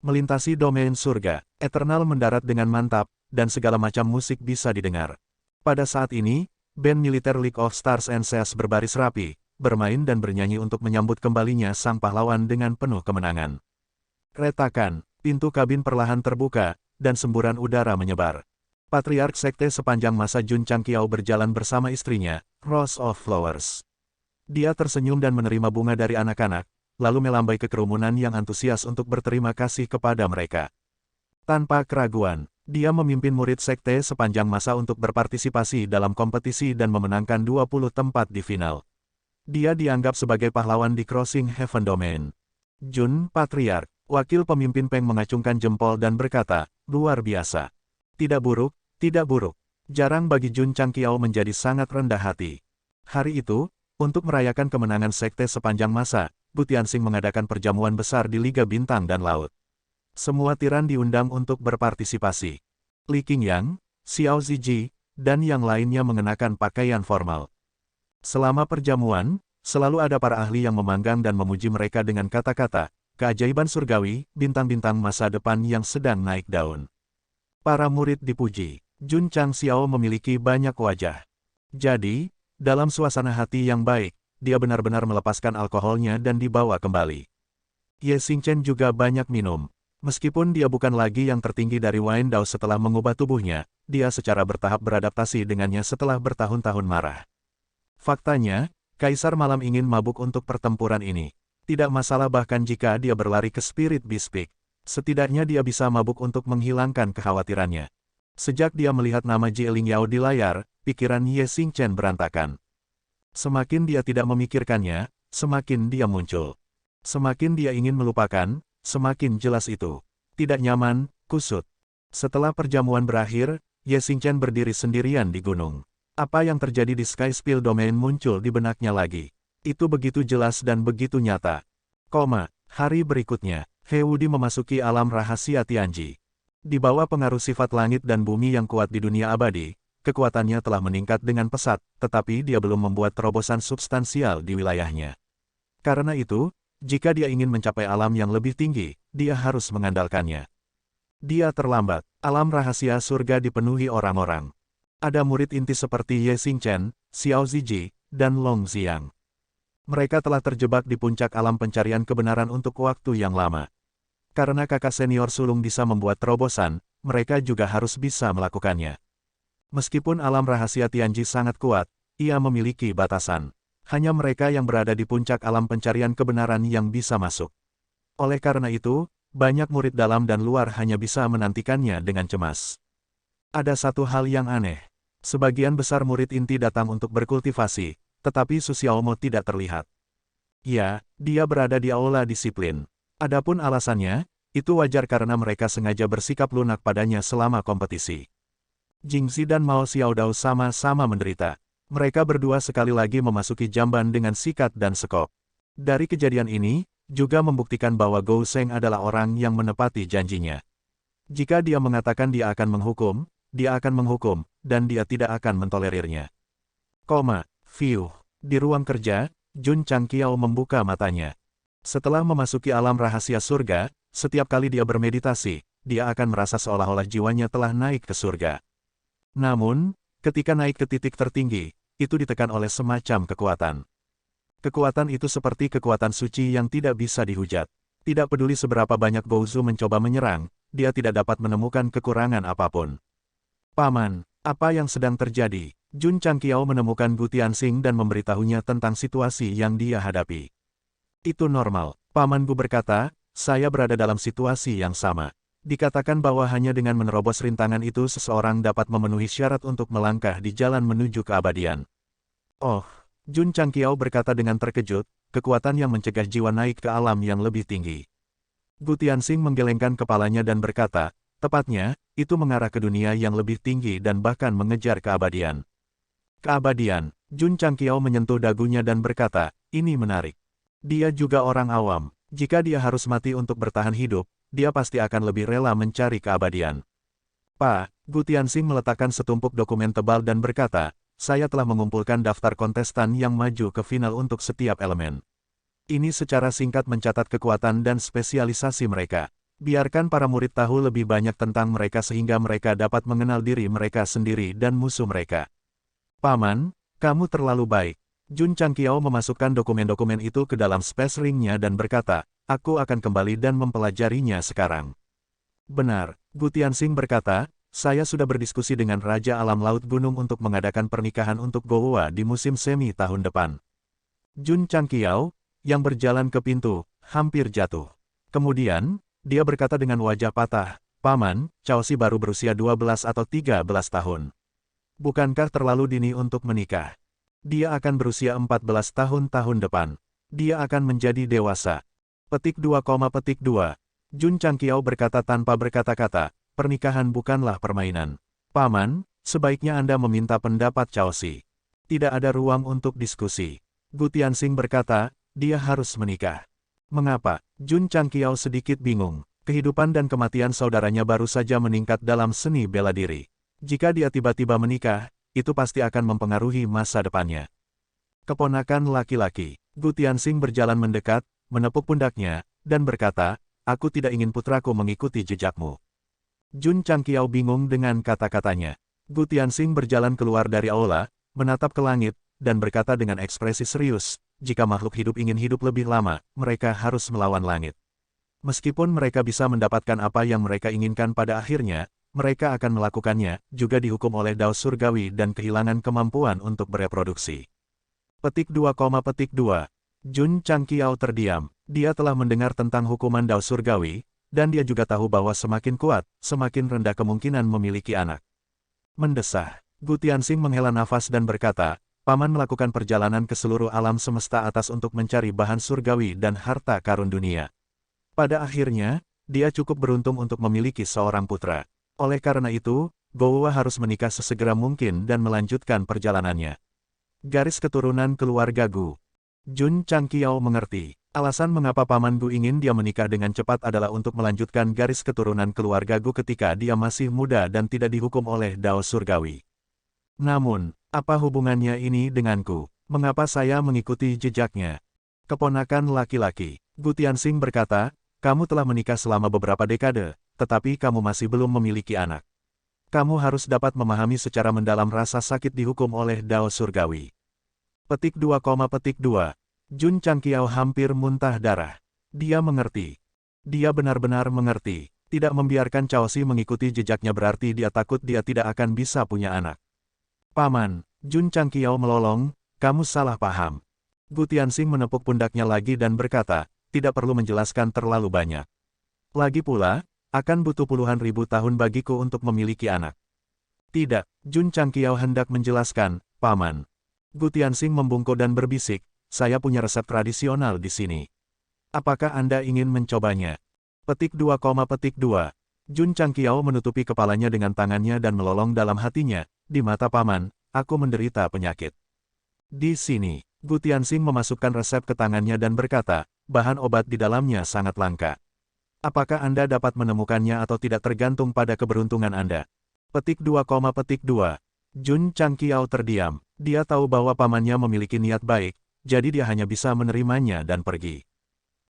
Melintasi domain surga, Eternal mendarat dengan mantap, dan segala macam musik bisa didengar. Pada saat ini, band militer League of Stars and Seas berbaris rapi, bermain dan bernyanyi untuk menyambut kembalinya sang pahlawan dengan penuh kemenangan. Retakan, pintu kabin perlahan terbuka, dan semburan udara menyebar. Patriark Sekte sepanjang masa Jun Changqiao berjalan bersama istrinya, Rose of Flowers. Dia tersenyum dan menerima bunga dari anak-anak, lalu melambai ke kerumunan yang antusias untuk berterima kasih kepada mereka. Tanpa keraguan, dia memimpin murid sekte sepanjang masa untuk berpartisipasi dalam kompetisi dan memenangkan 20 tempat di final. Dia dianggap sebagai pahlawan di Crossing Heaven Domain. Jun, Patriark, wakil pemimpin Peng mengacungkan jempol dan berkata, luar biasa. Tidak buruk, tidak buruk. Jarang bagi Jun Changqiao menjadi sangat rendah hati. Hari itu, untuk merayakan kemenangan sekte sepanjang masa, Gu Tianxing mengadakan perjamuan besar di Liga Bintang dan Laut. Semua tiran diundang untuk berpartisipasi. Li Qingyang, Xiao Ziji, dan yang lainnya mengenakan pakaian formal. Selama perjamuan, selalu ada para ahli yang memanggang dan memuji mereka dengan kata-kata, keajaiban surgawi, bintang-bintang masa depan yang sedang naik daun. Para murid dipuji. Jun Changqiao memiliki banyak wajah. Jadi, dalam suasana hati yang baik, dia benar-benar melepaskan alkoholnya dan dibawa kembali. Ye Xingchen juga banyak minum. Meskipun dia bukan lagi yang tertinggi dari Wine Dao setelah mengubah tubuhnya, dia secara bertahap beradaptasi dengannya setelah bertahun-tahun marah. Faktanya, Kaisar Malam ingin mabuk untuk pertempuran ini. Tidak masalah bahkan jika dia berlari ke Spirit Beast Peak. Setidaknya dia bisa mabuk untuk menghilangkan kekhawatirannya. Sejak dia melihat nama Jie Lingyao di layar, pikiran Ye Xingchen berantakan. Semakin dia tidak memikirkannya, semakin dia muncul. Semakin dia ingin melupakan, semakin jelas itu. Tidak nyaman, kusut. Setelah perjamuan berakhir, Ye Xingchen berdiri sendirian di gunung. Apa yang terjadi di Sky Spill Domain muncul di benaknya lagi. Itu begitu jelas dan begitu nyata. Hari berikutnya, He Wudi memasuki alam rahasia Tianji. Di bawah pengaruh sifat langit dan bumi yang kuat di dunia abadi, kekuatannya telah meningkat dengan pesat, tetapi dia belum membuat terobosan substansial di wilayahnya. Karena itu, jika dia ingin mencapai alam yang lebih tinggi, dia harus mengandalkannya. Dia terlambat. Alam rahasia surga dipenuhi orang-orang. Ada murid inti seperti Ye Xingchen, Xiao Ziji, dan Long Xiang. Mereka telah terjebak di puncak alam pencarian kebenaran untuk waktu yang lama. Karena kakak senior sulung bisa membuat terobosan, mereka juga harus bisa melakukannya. Meskipun alam rahasia Tianji sangat kuat, ia memiliki batasan. Hanya mereka yang berada di puncak alam pencarian kebenaran yang bisa masuk. Oleh karena itu, banyak murid dalam dan luar hanya bisa menantikannya dengan cemas. Ada satu hal yang aneh. Sebagian besar murid inti datang untuk berkultivasi, tetapi Su Xiaomo tidak terlihat. Ya, dia berada di aula disiplin. Adapun alasannya, itu wajar karena mereka sengaja bersikap lunak padanya selama kompetisi. Jingzi dan Mao Xiaodao sama-sama menderita. Mereka berdua sekali lagi memasuki jamban dengan sikat dan sekop. Dari kejadian ini, juga membuktikan bahwa Gou Sheng adalah orang yang menepati janjinya. Jika dia mengatakan dia akan menghukum, dan dia tidak akan mentolerirnya. Di ruang kerja, Jun Changqiao membuka matanya. Setelah memasuki alam rahasia surga, setiap kali dia bermeditasi, dia akan merasa seolah-olah jiwanya telah naik ke surga. Namun, ketika naik ke titik tertinggi, itu ditekan oleh semacam kekuatan. Kekuatan itu seperti kekuatan suci yang tidak bisa dihujat. Tidak peduli seberapa banyak Gouzu mencoba menyerang, dia tidak dapat menemukan kekurangan apapun. Paman, apa yang sedang terjadi? Jun Changqiao menemukan Gu Tianxing dan memberitahunya tentang situasi yang dia hadapi. Itu normal, Paman Gu berkata, saya berada dalam situasi yang sama. Dikatakan bahwa hanya dengan menerobos rintangan itu seseorang dapat memenuhi syarat untuk melangkah di jalan menuju keabadian. Oh, Jun Changqiao berkata dengan terkejut, kekuatan yang mencegah jiwa naik ke alam yang lebih tinggi. Gu Tianxing menggelengkan kepalanya dan berkata, tepatnya, itu mengarah ke dunia yang lebih tinggi dan bahkan mengejar keabadian. Keabadian, Jun Changqiao menyentuh dagunya dan berkata, ini menarik. Dia juga orang awam, jika dia harus mati untuk bertahan hidup, dia pasti akan lebih rela mencari keabadian. Pak, Gu Tianxing meletakkan setumpuk dokumen tebal dan berkata, saya telah mengumpulkan daftar kontestan yang maju ke final untuk setiap elemen. Ini secara singkat mencatat kekuatan dan spesialisasi mereka. Biarkan para murid tahu lebih banyak tentang mereka sehingga mereka dapat mengenal diri mereka sendiri dan musuh mereka. Paman, kamu terlalu baik. Jun Changqiao memasukkan dokumen-dokumen itu ke dalam space ring-nya dan berkata, aku akan kembali dan mempelajarinya sekarang. Benar, Gu Tianxing berkata, saya sudah berdiskusi dengan Raja Alam Laut Gunung untuk mengadakan pernikahan untuk Gowa di musim semi tahun depan. Jun Changqiao, yang berjalan ke pintu, hampir jatuh. Kemudian, dia berkata dengan wajah patah, Paman, Chaosi baru berusia 12 atau 13 tahun. Bukankah terlalu dini untuk menikah? Dia akan berusia 14 tahun depan. Dia akan menjadi dewasa. Petik 2, petik 2. Jun Changqiao berkata tanpa berkata-kata, pernikahan bukanlah permainan. Paman, sebaiknya Anda meminta pendapat Chaosi. Tidak ada ruang untuk diskusi. Gu Tianxing berkata, dia harus menikah. Mengapa? Jun Changqiao sedikit bingung. Kehidupan dan kematian saudaranya baru saja meningkat dalam seni bela diri. Jika dia tiba-tiba menikah, itu pasti akan mempengaruhi masa depannya. Keponakan laki-laki, Gu Tianxing berjalan mendekat, menepuk pundaknya, dan berkata, aku tidak ingin putraku mengikuti jejakmu. Jun Changqiao bingung dengan kata-katanya. Gu Tianxing berjalan keluar dari aula, menatap ke langit, dan berkata dengan ekspresi serius, jika makhluk hidup ingin hidup lebih lama, mereka harus melawan langit. Meskipun mereka bisa mendapatkan apa yang mereka inginkan pada akhirnya, mereka akan melakukannya, juga dihukum oleh Dao Surgawi dan kehilangan kemampuan untuk bereproduksi. Petik 2, petik 2. Jun Changqiao terdiam. Dia telah mendengar tentang hukuman Dao Surgawi, dan dia juga tahu bahwa semakin kuat, semakin rendah kemungkinan memiliki anak. Mendesah. Gu Tianxing menghela nafas dan berkata, Paman melakukan perjalanan ke seluruh alam semesta atas untuk mencari bahan surgawi dan harta karun dunia. Pada akhirnya, dia cukup beruntung untuk memiliki seorang putra. Oleh karena itu, Gowa harus menikah sesegera mungkin dan melanjutkan perjalanannya. Garis keturunan keluarga Gu. Jun Changqiao mengerti. Alasan mengapa Paman Gu ingin dia menikah dengan cepat adalah untuk melanjutkan garis keturunan keluarga Gu ketika dia masih muda dan tidak dihukum oleh Dao Surgawi. Namun, apa hubungannya ini denganku? Mengapa saya mengikuti jejaknya? Keponakan laki-laki, Gu Tianxing berkata, kamu telah menikah selama beberapa dekade, tetapi kamu masih belum memiliki anak. Kamu harus dapat memahami secara mendalam rasa sakit dihukum oleh Dao Surgawi. Petik 2, petik 2. Jun Changqiao hampir muntah darah. Dia mengerti. Dia benar-benar mengerti. Tidak membiarkan Chaosi mengikuti jejaknya berarti dia takut dia tidak akan bisa punya anak. Paman, Jun Changqiao melolong, kamu salah paham. Gu Tianxing menepuk pundaknya lagi dan berkata, tidak perlu menjelaskan terlalu banyak. Lagi pula, akan butuh puluhan ribu tahun bagiku untuk memiliki anak. Tidak, Jun Changqiao hendak menjelaskan, Paman. Gu Tianxing membungkuk dan berbisik, saya punya resep tradisional di sini. Apakah Anda ingin mencobanya? Petik 2, petik 2. Jun Changqiao menutupi kepalanya dengan tangannya dan melolong dalam hatinya, di mata Paman, aku menderita penyakit. Di sini, Gu Tianxing memasukkan resep ke tangannya dan berkata, bahan obat di dalamnya sangat langka. Apakah Anda dapat menemukannya atau tidak tergantung pada keberuntungan Anda? Petik 2, petik 2. Jun Changqiao terdiam. Dia tahu bahwa pamannya memiliki niat baik, jadi dia hanya bisa menerimanya dan pergi.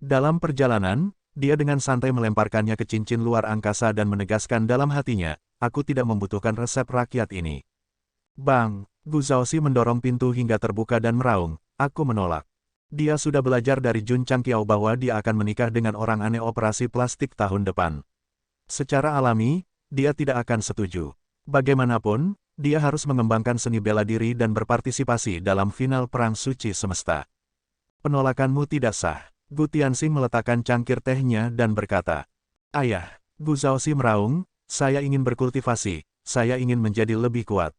Dalam perjalanan, dia dengan santai melemparkannya ke cincin luar angkasa dan menegaskan dalam hatinya, aku tidak membutuhkan resep rakyat ini. Bang, Gu Zhaoxi mendorong pintu hingga terbuka dan meraung, aku menolak. Dia sudah belajar dari Jun Changqiao bahwa dia akan menikah dengan orang aneh operasi plastik tahun depan. Secara alami, dia tidak akan setuju. Bagaimanapun, dia harus mengembangkan seni bela diri dan berpartisipasi dalam final perang suci semesta. Penolakanmu tidak sah. Gu Tianxing meletakkan cangkir tehnya dan berkata, Ayah, Gu Zhaoxi meraung, saya ingin berkultivasi, saya ingin menjadi lebih kuat.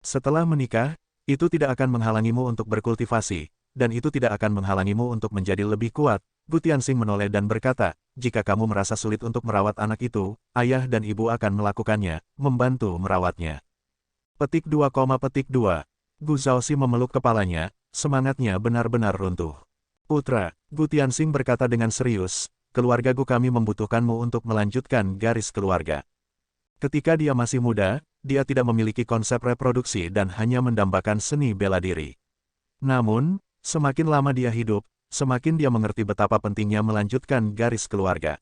Setelah menikah, itu tidak akan menghalangimu untuk berkultivasi, dan itu tidak akan menghalangimu untuk menjadi lebih kuat. Gu Tianxing menoleh dan berkata, jika kamu merasa sulit untuk merawat anak itu, ayah dan ibu akan melakukannya, membantu merawatnya. Petik 2, petik 2. Gu Zhaoxi memeluk kepalanya, semangatnya benar-benar runtuh. Putra, Gu Tianxing berkata dengan serius, keluarga Gu kami membutuhkanmu untuk melanjutkan garis keluarga. Ketika dia masih muda, dia tidak memiliki konsep reproduksi dan hanya mendambakan seni bela diri. Namun, semakin lama dia hidup, semakin dia mengerti betapa pentingnya melanjutkan garis keluarga.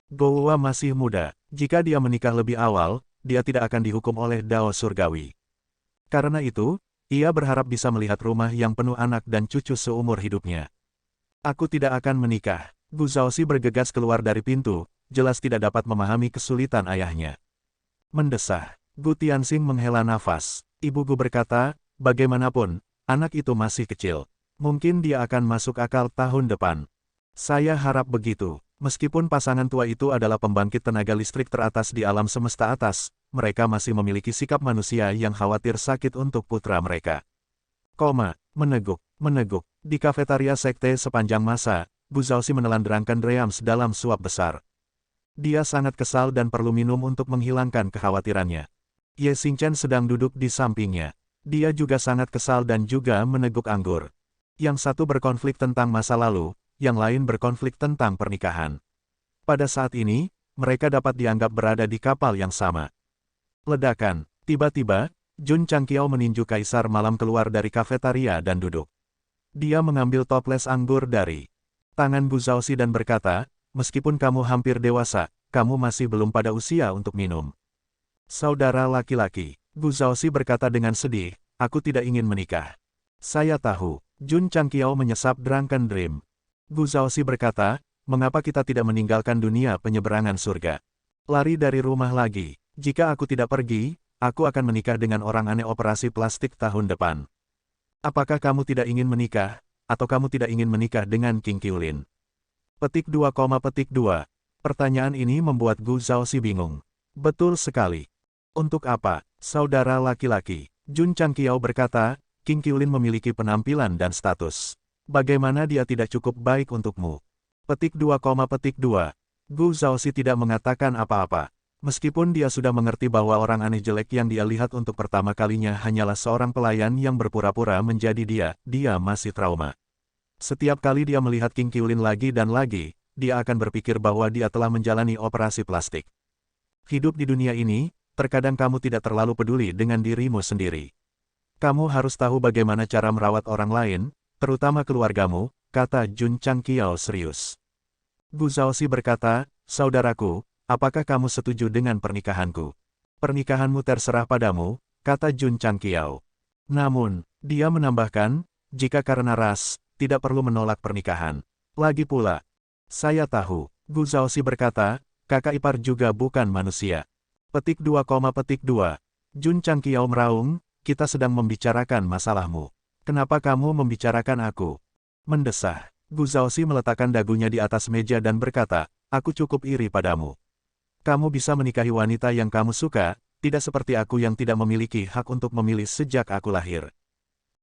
Gowa masih muda. Jika dia menikah lebih awal, dia tidak akan dihukum oleh Dao Surgawi. Karena itu, ia berharap bisa melihat rumah yang penuh anak dan cucu seumur hidupnya. Aku tidak akan menikah. Gu Zhaoxi bergegas keluar dari pintu, jelas tidak dapat memahami kesulitan ayahnya. Mendesah. Gu Tianxing menghela nafas. Ibu Gu berkata, bagaimanapun, anak itu masih kecil. Mungkin dia akan masuk akal tahun depan. Saya harap begitu. Meskipun pasangan tua itu adalah pembangkit tenaga listrik teratas di alam semesta atas, mereka masih memiliki sikap manusia yang khawatir sakit untuk putra mereka. Meneguk. Di kafetaria sekte sepanjang masa, Gu Zhaoxi menelan derangkan dreams dalam suap besar. Dia sangat kesal dan perlu minum untuk menghilangkan kekhawatirannya. Ye Xingchen sedang duduk di sampingnya. Dia juga sangat kesal dan juga meneguk anggur. Yang satu berkonflik tentang masa lalu, yang lain berkonflik tentang pernikahan. Pada saat ini, mereka dapat dianggap berada di kapal yang sama. Ledakan. Tiba-tiba, Jun Changqiao meninju Kaisar Malam keluar dari kafetaria dan duduk. Dia mengambil toples anggur dari tangan Gu Zhaoxi dan berkata, meskipun kamu hampir dewasa, kamu masih belum pada usia untuk minum. Saudara laki-laki, Gu Zhaoxi berkata dengan sedih, aku tidak ingin menikah. Saya tahu. Jun Changqiao menyesap drunken dream. Gu Zhaoxi berkata, mengapa kita tidak meninggalkan dunia penyeberangan surga? Lari dari rumah lagi. Jika aku tidak pergi, aku akan menikah dengan orang aneh operasi plastik tahun depan. Apakah kamu tidak ingin menikah, atau kamu tidak ingin menikah dengan King Qiulin? Petik 2, petik 2. Pertanyaan ini membuat Gu Zhaoxi bingung. Betul sekali. Untuk apa, saudara laki-laki? Jun Changqiao berkata, King Qiulin memiliki penampilan dan status. Bagaimana dia tidak cukup baik untukmu? Petik 2, petik 2. Gu Zhaoxi tidak mengatakan apa-apa. Meskipun dia sudah mengerti bahwa orang aneh jelek yang dia lihat untuk pertama kalinya hanyalah seorang pelayan yang berpura-pura menjadi dia masih trauma. Setiap kali dia melihat King Qiulin lagi dan lagi, dia akan berpikir bahwa dia telah menjalani operasi plastik. Hidup di dunia ini, terkadang kamu tidak terlalu peduli dengan dirimu sendiri. Kamu harus tahu bagaimana cara merawat orang lain, terutama keluargamu, kata Jun Changqiao serius. Gu Zhaoxi berkata, saudaraku, apakah kamu setuju dengan pernikahanku? Pernikahanmu terserah padamu, kata Jun Changqiao. Namun, dia menambahkan, jika karena ras, tidak perlu menolak pernikahan. Lagi pula, saya tahu, Gu Zhaoxi berkata, kakak ipar juga bukan manusia. Petik 2, petik 2. Jun Changqiao meraung, kita sedang membicarakan masalahmu. Kenapa kamu membicarakan aku? Mendesah. Gu Zhaoxi meletakkan dagunya di atas meja dan berkata, aku cukup iri padamu. Kamu bisa menikahi wanita yang kamu suka, tidak seperti aku yang tidak memiliki hak untuk memilih sejak aku lahir.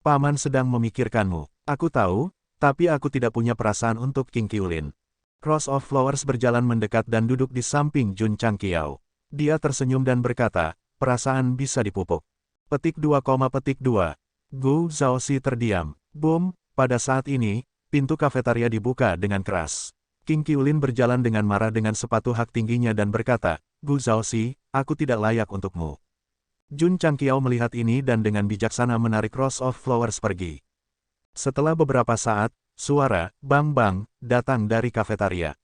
Paman sedang memikirkanmu. Aku tahu, tapi aku tidak punya perasaan untuk King Qiulin. Cross of Flowers berjalan mendekat dan duduk di samping Jun Changqiao. Dia tersenyum dan berkata, perasaan bisa dipupuk. Petik 2, petik 2. Gu Zhaoxi terdiam. Boom, pada saat ini, pintu kafetaria dibuka dengan keras. King Qiulin berjalan dengan marah dengan sepatu hak tingginya dan berkata, Gu Zhaoxi, aku tidak layak untukmu. Jun Changqiao melihat ini dan dengan bijaksana menarik Cross of Flowers pergi. Setelah beberapa saat, suara, bang-bang, datang dari kafetaria.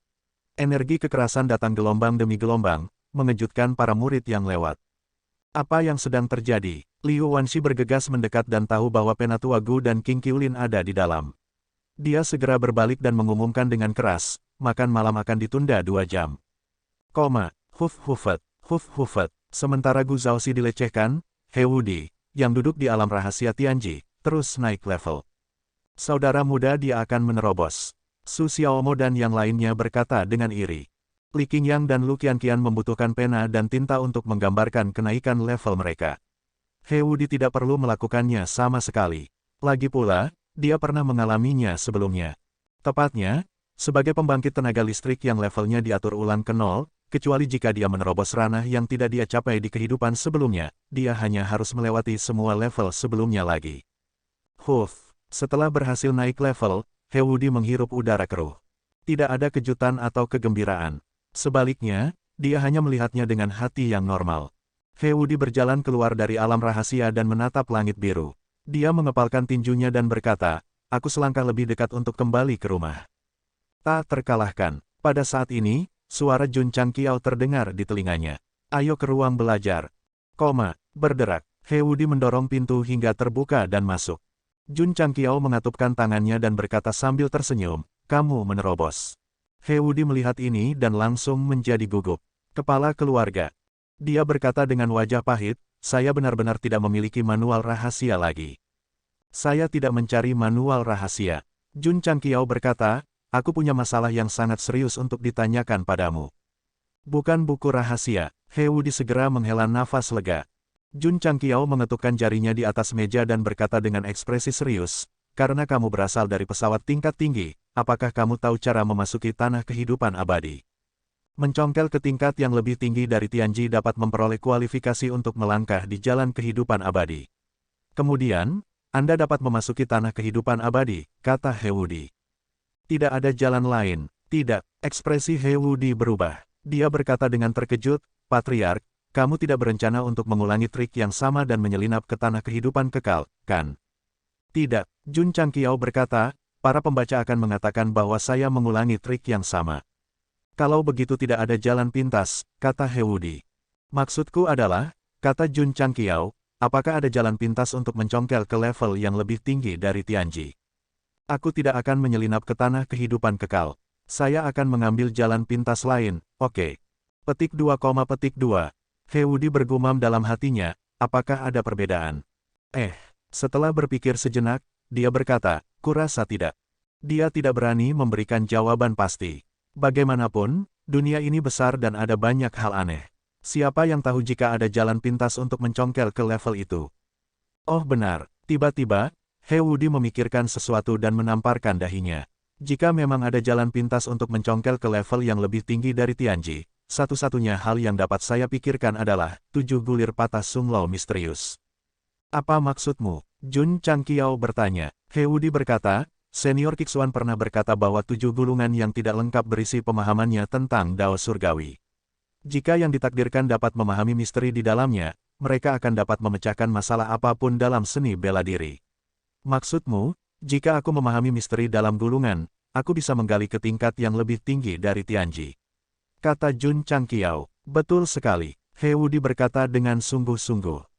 Energi kekerasan datang gelombang demi gelombang, mengejutkan para murid yang lewat. Apa yang sedang terjadi? Liu Wanxi bergegas mendekat dan tahu bahwa Penatua Gu dan King Qiulin ada di dalam. Dia segera berbalik dan mengumumkan dengan keras, makan malam akan ditunda 2 jam. Huf. Sementara Gu Zhaoxi dilecehkan, He Wudi, yang duduk di alam rahasia Tianji, terus naik level. Saudara muda dia akan menerobos. Su Xiaomo dan yang lainnya berkata dengan iri. Li Qingyang dan Lu Qianqian membutuhkan pena dan tinta untuk menggambarkan kenaikan level mereka. He Wudi tidak perlu melakukannya sama sekali. Lagi pula, dia pernah mengalaminya sebelumnya. Tepatnya, sebagai pembangkit tenaga listrik yang levelnya diatur ulang ke 0, kecuali jika dia menerobos ranah yang tidak dia capai di kehidupan sebelumnya, dia hanya harus melewati semua level sebelumnya lagi. Setelah berhasil naik level, He Wudi menghirup udara keruh. Tidak ada kejutan atau kegembiraan. Sebaliknya, dia hanya melihatnya dengan hati yang normal. He Wudi berjalan keluar dari alam rahasia dan menatap langit biru. Dia mengepalkan tinjunya dan berkata, aku selangkah lebih dekat untuk kembali ke rumah. Tak terkalahkan. Pada saat ini, Suara Jun Changqiao terdengar di telinganya. Ayo ke ruang belajar. Berderak. He Wudi mendorong pintu hingga terbuka dan masuk. Jun Changqiao mengatupkan tangannya dan berkata sambil tersenyum, kamu menerobos. He Wudi melihat ini dan langsung menjadi gugup. Kepala keluarga. Dia berkata dengan wajah pahit, saya benar-benar tidak memiliki manual rahasia lagi. Saya tidak mencari manual rahasia. Jun Changqiao berkata, aku punya masalah yang sangat serius untuk ditanyakan padamu. Bukan buku rahasia. He Wudi segera menghela nafas lega. Jun Changqiao mengetukkan jarinya di atas meja dan berkata dengan ekspresi serius, karena kamu berasal dari pesawat tingkat tinggi, apakah kamu tahu cara memasuki tanah kehidupan abadi? Mencongkel ke tingkat yang lebih tinggi dari Tianji dapat memperoleh kualifikasi untuk melangkah di jalan kehidupan abadi. Kemudian, Anda dapat memasuki tanah kehidupan abadi, kata He Wudi. Tidak ada jalan lain. Tidak. Ekspresi He Wudi berubah. Dia berkata dengan terkejut, Patriark, kamu tidak berencana untuk mengulangi trik yang sama dan menyelinap ke tanah kehidupan kekal, kan? Tidak. Jun Changqiao berkata, para pembaca akan mengatakan bahwa saya mengulangi trik yang sama. Kalau begitu tidak ada jalan pintas, kata He Wudi. Maksudku adalah, kata Jun Changqiao, apakah ada jalan pintas untuk mencongkel ke level yang lebih tinggi dari Tianji? Aku tidak akan menyelinap ke tanah kehidupan kekal. Saya akan mengambil jalan pintas lain, oke. Petik 2, He Wudi bergumam dalam hatinya, apakah ada perbedaan? Setelah berpikir sejenak, dia berkata, kurasa tidak. Dia tidak berani memberikan jawaban pasti. Bagaimanapun, dunia ini besar dan ada banyak hal aneh. Siapa yang tahu jika ada jalan pintas untuk mencongkel ke level itu? Oh benar, tiba-tiba, He Wudi memikirkan sesuatu dan menamparkan dahinya. Jika memang ada jalan pintas untuk mencongkel ke level yang lebih tinggi dari Tianji, satu-satunya hal yang dapat saya pikirkan adalah 7 gulir patah Sung Lao misterius. Apa maksudmu? Jun Changqiao bertanya. He Wudi berkata, Senior Kixuan pernah berkata bahwa 7 gulungan yang tidak lengkap berisi pemahamannya tentang Dao Surgawi. Jika yang ditakdirkan dapat memahami misteri di dalamnya, mereka akan dapat memecahkan masalah apapun dalam seni bela diri. Maksudmu, jika aku memahami misteri dalam gulungan, aku bisa menggali ke tingkat yang lebih tinggi dari Tianji. Kata Jun Changqiao, betul sekali, He Wudi berkata dengan sungguh-sungguh.